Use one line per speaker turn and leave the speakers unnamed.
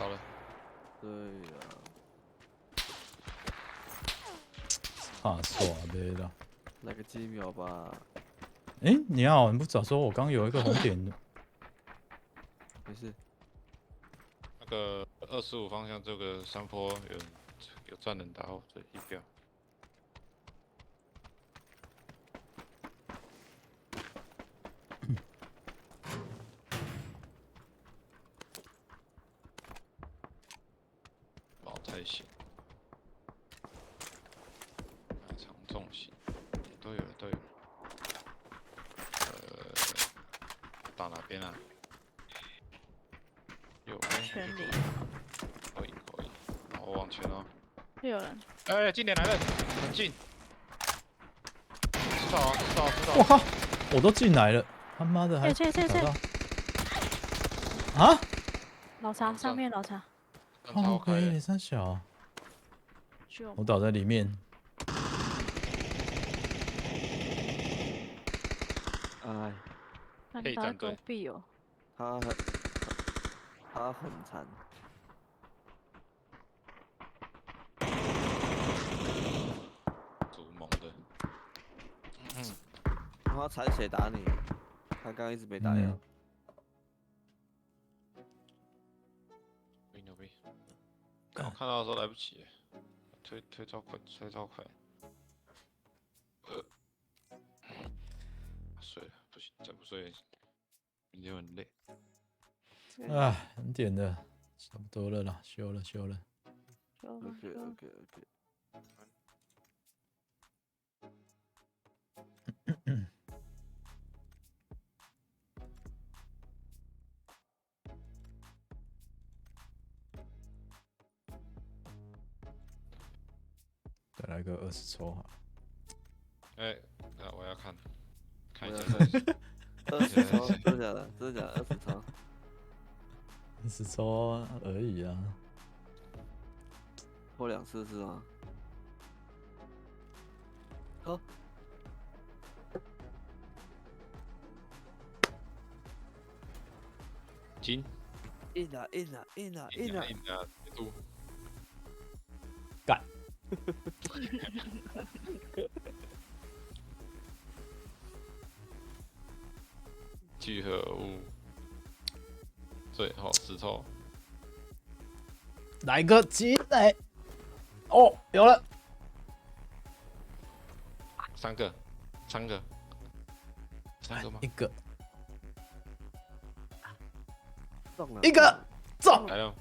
到了。
对呀、
啊，耍的啦。
来个几秒吧。
哎，你好，你不早说，我刚有一个红点的。
没事，
那个25方向这个山坡有站人打哦，这一标。老太型，长重型，都有都有。打哪边啊？右边
圈里
可以可以，然后往前哦。
又有人，
哎，近点来了，很近。知道啊，知道知道。
我靠，我都进来了，他妈的还
切切切
打到啊！
老茶上面老茶，
超开的
靠北，三小，
就
我倒在里面。
哎，
看到
可以站队
隔壁哦，
他很惨，
逐猛的。
他残血打你，他刚刚一直没打药。
牛逼！我看到的时候来不及，推超快，推超快。睡了，不行，再不睡，明天很累。
哎，很点的，差不多了啦，休了休了。
就
OK OK OK，
再来个20抽好了。
哎，那我要看一下。
我要看20抽，真的假的？真的假的？20抽，
20抽而已啊。
破2次是吗？哦，
金，
硬了硬了硬了硬了！
硬啊，截图。
干。
聚合物，最后10抽。
来个鸡肋。哦，有了。
3个，3个吗
一？个，
中了
一个中。
来了。